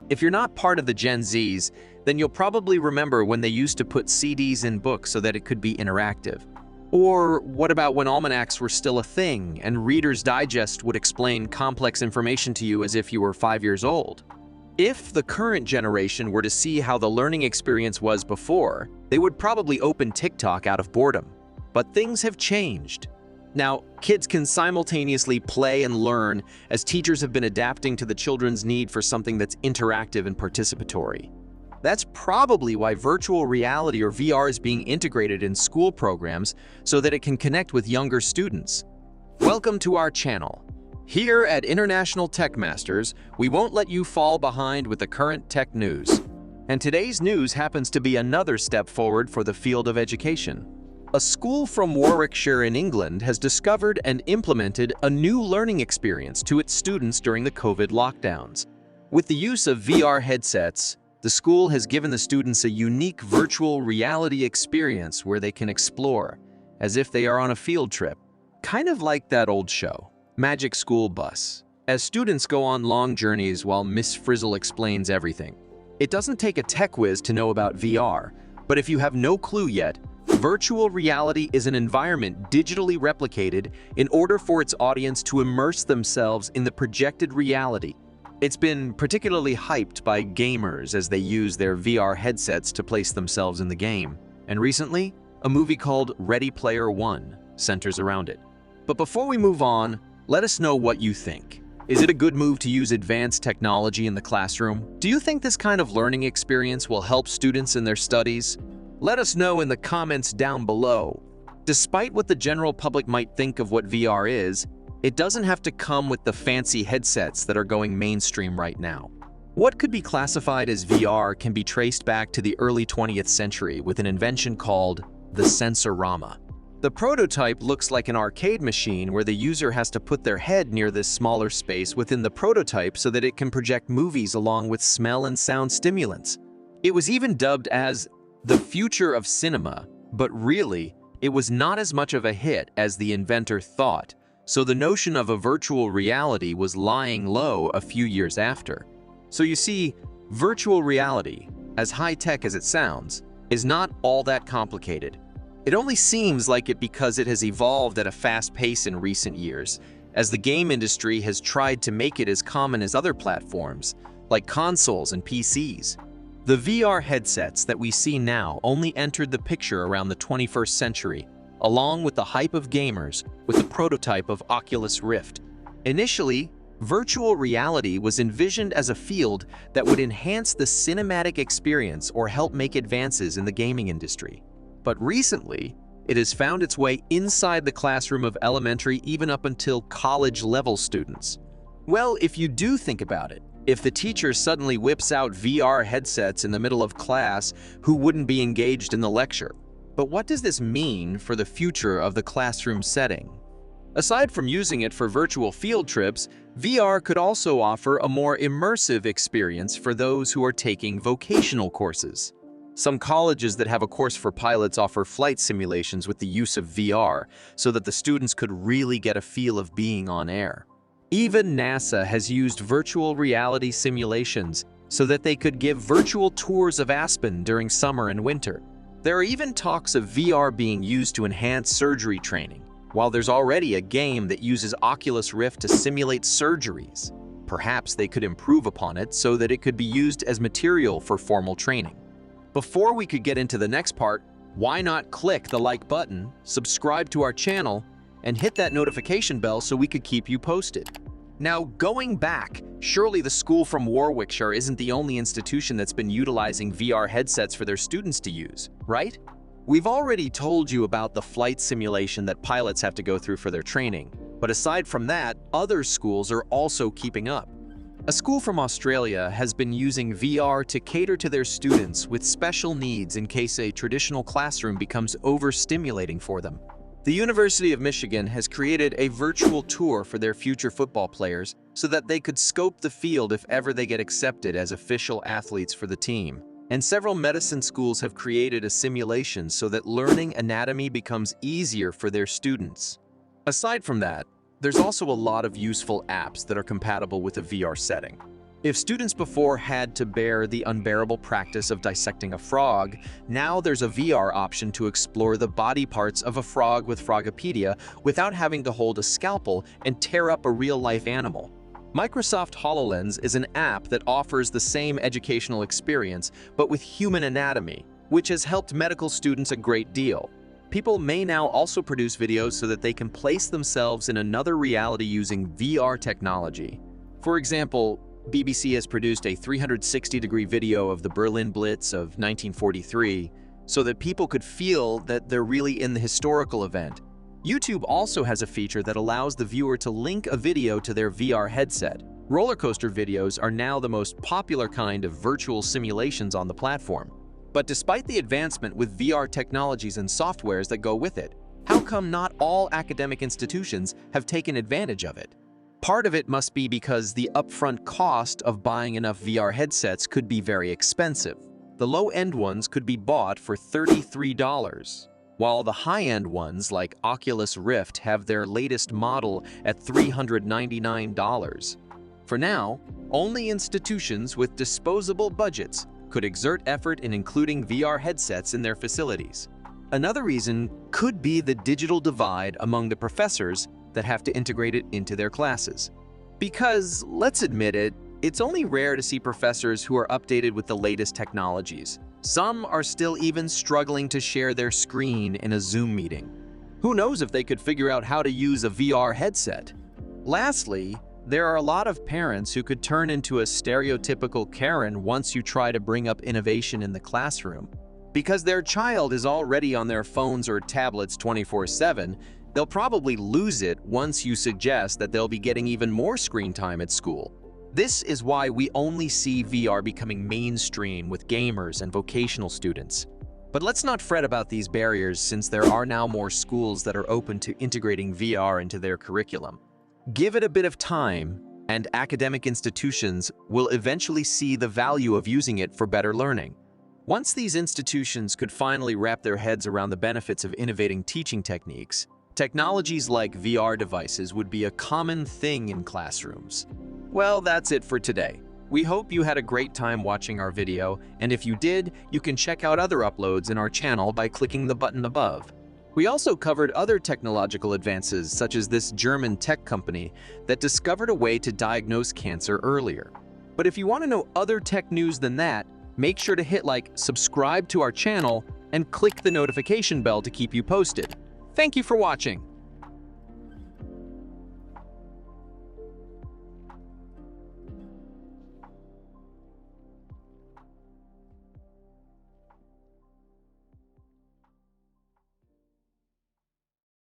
If you're not part of the Gen Zs, then you'll probably remember when they used to put CDs in books so that it could be interactive. Or what about when almanacs were still a thing and Reader's Digest would explain complex information to you as if you were 5 years old? If the current generation were to see how the learning experience was before, they would probably open TikTok out of boredom. But things have changed. Now, kids can simultaneously play and learn as teachers have been adapting to the children's need for something that's interactive and participatory. That's probably why virtual reality or VR is being integrated in school programs so that it can connect with younger students. Welcome to our channel. Here at International Tech Masters, we won't let you fall behind with the current tech news. And today's news happens to be another step forward for the field of education. A school from Warwickshire in England has discovered and implemented a new learning experience to its students during the COVID lockdowns. With the use of VR headsets, the school has given the students a unique virtual reality experience where they can explore, as if they are on a field trip. Kind of like that old show, Magic School Bus, as students go on long journeys while Miss Frizzle explains everything. It doesn't take a tech whiz to know about VR, but if you have no clue yet, virtual reality is an environment digitally replicated in order for its audience to immerse themselves in the projected reality. It's been particularly hyped by gamers as they use their VR headsets to place themselves in the game. And recently, a movie called Ready Player One centers around it. But before we move on, let us know what you think. Is it a good move to use advanced technology in the classroom? Do you think this kind of learning experience will help students in their studies? Let us know in the comments down below. Despite what the general public might think of what VR is, it doesn't have to come with the fancy headsets that are going mainstream right now. What could be classified as VR can be traced back to the early 20th century with an invention called the Sensorama. The prototype looks like an arcade machine where the user has to put their head near this smaller space within the prototype so that it can project movies along with smell and sound stimulants. It was even dubbed as the future of cinema, but really, it was not as much of a hit as the inventor thought, so the notion of a virtual reality was lying low a few years after. So you see, virtual reality, as high-tech as it sounds, is not all that complicated. It only seems like it because it has evolved at a fast pace in recent years, as the game industry has tried to make it as common as other platforms, like consoles and PCs. The VR headsets that we see now only entered the picture around the 21st century, along with the hype of gamers with the prototype of Oculus Rift. Initially, virtual reality was envisioned as a field that would enhance the cinematic experience or help make advances in the gaming industry. But recently, it has found its way inside the classroom of elementary even up until college-level students. Well, if you do think about it, if the teacher suddenly whips out VR headsets in the middle of class, who wouldn't be engaged in the lecture? But what does this mean for the future of the classroom setting? Aside from using it for virtual field trips, VR could also offer a more immersive experience for those who are taking vocational courses. Some colleges that have a course for pilots offer flight simulations with the use of VR so that the students could really get a feel of being on air. Even NASA has used virtual reality simulations so that they could give virtual tours of Aspen during summer and winter. There are even talks of VR being used to enhance surgery training, while there's already a game that uses Oculus Rift to simulate surgeries. Perhaps they could improve upon it so that it could be used as material for formal training. Before we could get into the next part, why not click the like button, subscribe to our channel, and hit that notification bell so we could keep you posted. Now, going back, surely the school from Warwickshire isn't the only institution that's been utilizing VR headsets for their students to use, right? We've already told you about the flight simulation that pilots have to go through for their training, but aside from that, other schools are also keeping up. A school from Australia has been using VR to cater to their students with special needs in case a traditional classroom becomes overstimulating for them. The University of Michigan has created a virtual tour for their future football players so that they could scope the field if ever they get accepted as official athletes for the team. And several medicine schools have created a simulation so that learning anatomy becomes easier for their students. Aside from that, there's also a lot of useful apps that are compatible with a VR setting. If students before had to bear the unbearable practice of dissecting a frog, now there's a VR option to explore the body parts of a frog with Frogopedia without having to hold a scalpel and tear up a real-life animal. Microsoft HoloLens is an app that offers the same educational experience, but with human anatomy, which has helped medical students a great deal. People may now also produce videos so that they can place themselves in another reality using VR technology. For example, BBC has produced a 360-degree video of the Berlin Blitz of 1943 so that people could feel that they're really in the historical event. YouTube also has a feature that allows the viewer to link a video to their VR headset. Roller coaster videos are now the most popular kind of virtual simulations on the platform. But despite the advancement with VR technologies and softwares that go with it, how come not all academic institutions have taken advantage of it? Part of it must be because the upfront cost of buying enough VR headsets could be very expensive. The low-end ones could be bought for $33, while the high-end ones like Oculus Rift have their latest model at $399. For now, only institutions with disposable budgets could exert effort in including VR headsets in their facilities. Another reason could be the digital divide among the professors that have to integrate it into their classes. Because, let's admit it, it's only rare to see professors who are updated with the latest technologies. Some are still even struggling to share their screen in a Zoom meeting. Who knows if they could figure out how to use a VR headset? Lastly, there are a lot of parents who could turn into a stereotypical Karen once you try to bring up innovation in the classroom. Because their child is already on their phones or tablets 24/7, they'll probably lose it once you suggest that they'll be getting even more screen time at school. This is why we only see VR becoming mainstream with gamers and vocational students. But let's not fret about these barriers since there are now more schools that are open to integrating VR into their curriculum. Give it a bit of time, and academic institutions will eventually see the value of using it for better learning. Once these institutions could finally wrap their heads around the benefits of innovating teaching techniques, technologies like VR devices would be a common thing in classrooms. Well, that's it for today. We hope you had a great time watching our video, and if you did, you can check out other uploads in our channel by clicking the button above. We also covered other technological advances, such as this German tech company that discovered a way to diagnose cancer earlier. But if you want to know other tech news than that, make sure to hit like, subscribe to our channel, and click the notification bell to keep you posted. Thank you for watching.